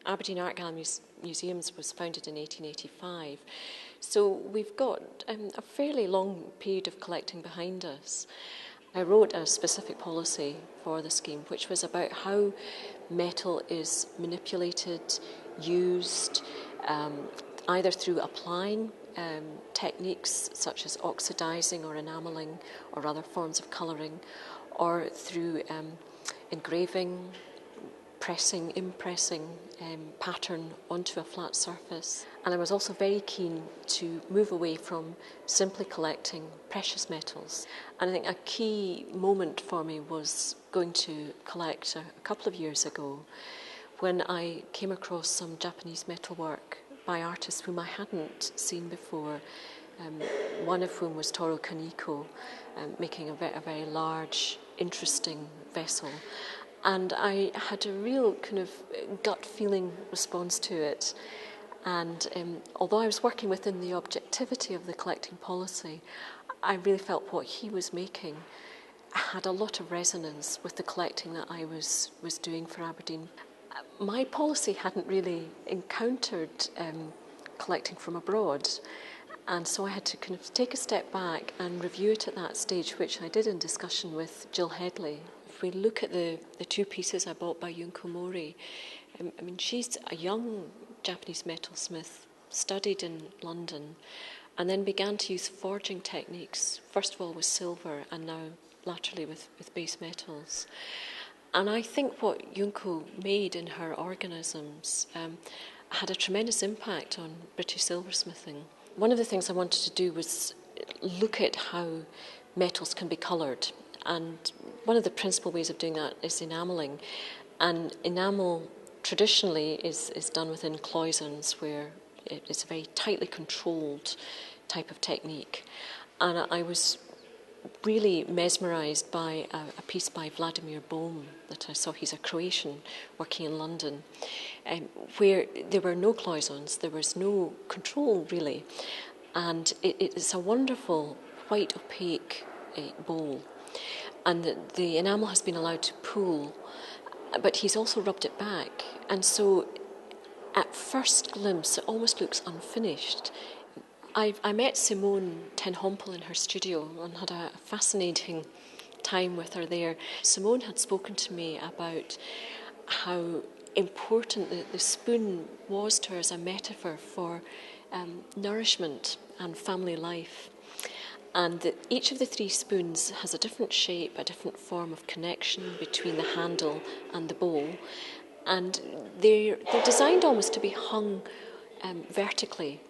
Aberdeen Art Gallery Museums was founded in 1885. So we've got a fairly long period of collecting behind us. I wrote a specific policy for the scheme, which was about how metal is manipulated, used, either through applying techniques such as oxidizing or enamelling or other forms of colouring, or through engraving, pressing, impressing pattern onto a flat surface. And I was also very keen to move away from simply collecting precious metals. And I think a key moment for me was going to collect a couple of years ago when I came across some Japanese metalwork by artists whom I hadn't seen before, one of whom was Toru Kaneko, making a very large, interesting vessel. And I had a real kind of gut feeling response to it. And although I was working within the objectivity of the collecting policy, I really felt what he was making had a lot of resonance with the collecting that I was doing for Aberdeen. My policy hadn't really encountered collecting from abroad, and so I had to kind of take a step back and review it at that stage, which I did in discussion with Jill Headley. If we look at the two pieces I bought by Junko Mori, I mean, she's a young Japanese metalsmith, studied in London, and then began to use forging techniques, first of all with silver and now latterly with base metals. And I think what Junko made in her organisms had a tremendous impact on British silversmithing. One of the things I wanted to do was look at how metals can be coloured. And one of the principal ways of doing that is enamelling. And enamel traditionally is done within cloisons, where it's a very tightly controlled type of technique. And I was really mesmerised by a piece by Vladimir Bohm that I saw. He's a Croatian working in London, where there were no cloisons, there was no control really. And it's a wonderful white opaque bowl. And the enamel has been allowed to pool, but he's also rubbed it back. And so at first glimpse, it almost looks unfinished. I met Simone ten Hompel in her studio and had a fascinating time with her there. Simone had spoken to me about how important the spoon was to her as a metaphor for nourishment and family life. And that each of the three spoons has a different shape, a different form of connection between the handle and the bowl. And they're designed almost to be hung vertically,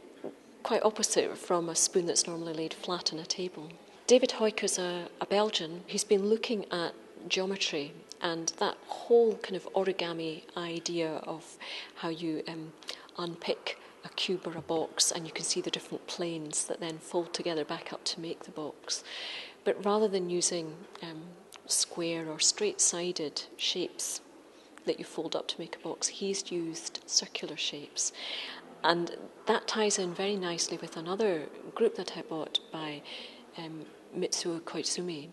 quite opposite from a spoon that's normally laid flat on a table. David Hoyke's a Belgian. He's been looking at geometry and that whole kind of origami idea of how you unpick a cube or a box and you can see the different planes that then fold together back up to make the box. But rather than using square or straight-sided shapes that you fold up to make a box, he's used circular shapes. And that ties in very nicely with another group that I bought by Mitsuo Koizumi,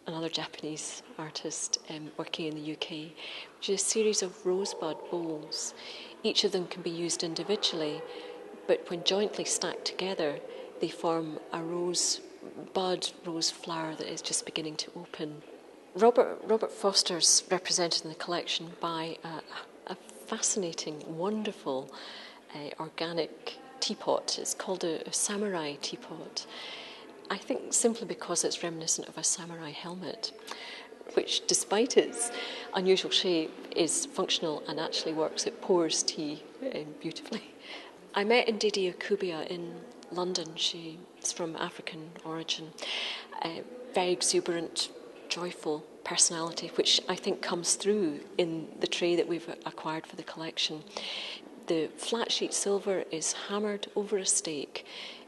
another Japanese artist working in the UK, which is a series of rosebud bowls. Each of them can be used individually, but when jointly stacked together, they form a rose flower that is just beginning to open. Robert Foster's represented in the collection by a fascinating, wonderful organic teapot. It's called a samurai teapot. I think simply because it's reminiscent of a samurai helmet, which despite its unusual shape is functional and actually works. It pours tea beautifully. I met Ndidi Akubia in London. She's from African origin. A very exuberant, joyful personality, which I think comes through in the tray that we've acquired for the collection. The flat sheet silver is hammered over a stake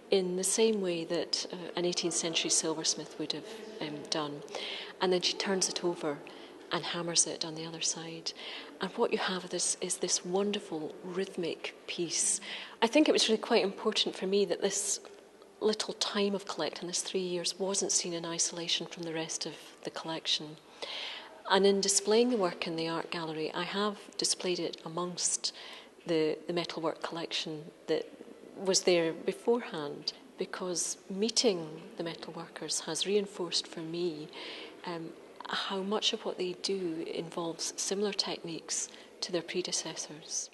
in the same way that an 18th century silversmith would have done. And then she turns it over and hammers it on the other side. And what you have is this wonderful rhythmic piece. I think it was really quite important for me that this little time of collecting, this 3 years, wasn't seen in isolation from the rest of the collection. And in displaying the work in the art gallery, I have displayed it amongst the metalwork collection that was there beforehand, because meeting the metalworkers has reinforced for me how much of what they do involves similar techniques to their predecessors.